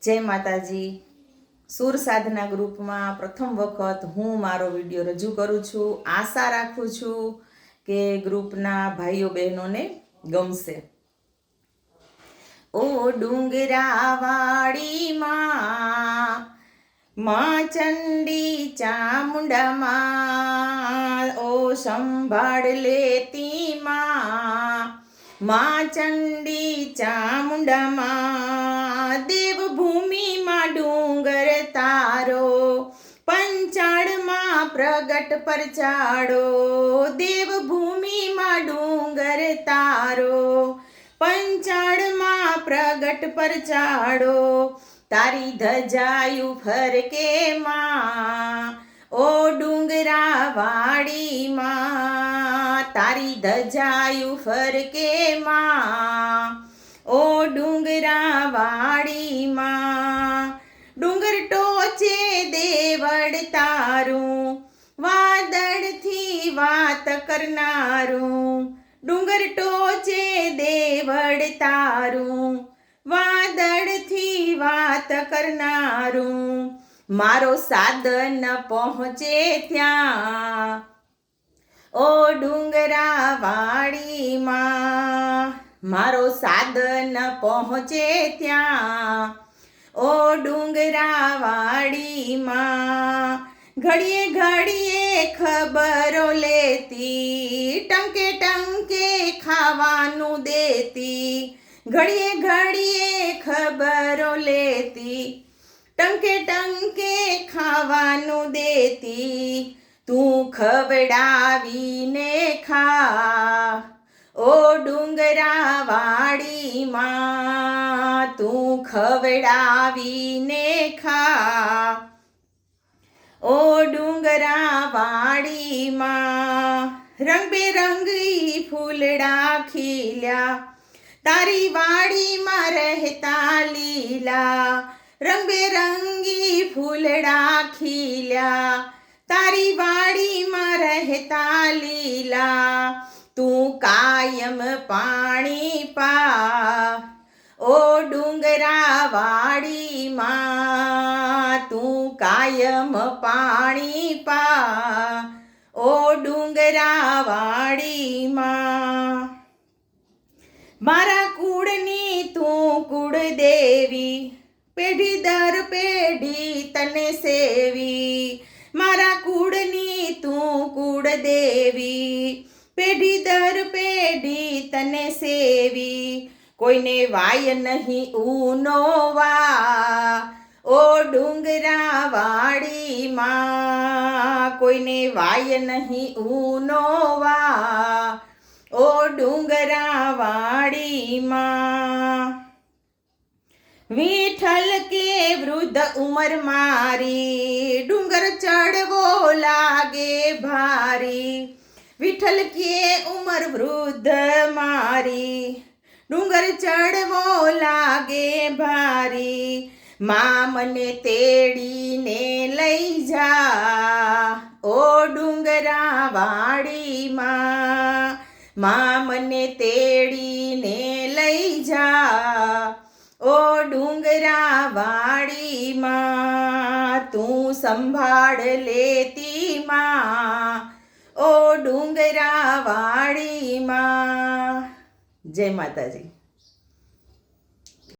જય માતાજી। સુર સાધના ગ્રુપમાં પ્રથમ વખત હું મારો વિડીયો રજૂ કરું છું। આશા રાખું છું કે ગ્રુપના ભાઈઓ બહેનોને ગમશે। ઓ ડુંગરાવાળી માં ચંડી ચામુંડા માં, ઓ સંભાળ લેતી માં ચંડી ચામુંડા માં, દેવભૂમિમાં ડુંગર તારો પંચાળમાં પ્રગટ પરચાડો, દેવભૂમિમાં ડુંગર તારો પંચાળમાં પ્રગટ પરચાડો, તારી ધજાયું ફરકે માં, ઓ ડુંગરાવાળી માં, તારી ધજાયું ફરકે માં, ઓ ડુંગરાવાળી માં, ડુંગર ટોચે દેવળ તારું વાદળથી વાત કરનારું, ડુંગર ટોચે દેવળ તારું વાદળથી વાત કરનારું, મારો સાધન પહોંચે ત્યાં, ઓ ડુંગરાવાળી માં, મારો સાધન પહોંચે ત્યાં, ઓ ડુંગરાવાળી માં, ઘડીએ ઘડીએ ખબરો લેતી, ટંકે ટંકે ખાવાનું દેતી, ઘડીએ ઘડીએ ખબરો લેતી, ટંકે ટંકે ખાવાનું દેતી, તું ખવડાવીને ખા, ઓ ડુંગરાવાળી માં, તું ખવડાવીને ખા, ઓ ડુંગરાવાળી માં, રંગબેરંગી ફૂલડા ખીલ્યા, તારી વાડીમાં રહેતા લીલા, રંગબેરંગી ફૂલડા ખીલ્યા, તારી વાડીમાં રહેતા લીલા, તું કાયમ પાણી પા, ઓ ડુંગરાવાળી માં, તું કાયમ પાણી પા, ઓ ડુંગરાવાળી માં, મારા કુળની તું કુળદેવી, પેઢી દર પેઢી તને સેવી, મારા કુળની તું કુળદેવી, પેઢી દર પેઢી તને સેવી, કોઈને વાય નહીં ઊનો વા, ઓ ડુંગરાવાળી માં, કોઈને વાય નહીં ઊનો વા, ઓ ડુંગરાવાળી માં, વિઠ્ઠલ કે વૃદ્ધ ઉંમર મારી, ડુંગર ચડવો લાગે ભારી, વિઠ્ઠલ કે ઉંમર વૃદ્ધ મારી, ડુંગર ચડવો લાગે ભારી, માં મને તેડીને લઈ જા, ઓ ડુંગરાવાળી માં, માં મને તેડીને લઈ જા, ઓ ડુંગરાવાળી માં, તું સંભાળ લેતી માં, ઓ ડુંગરાવાળી માં। જય માતાજી।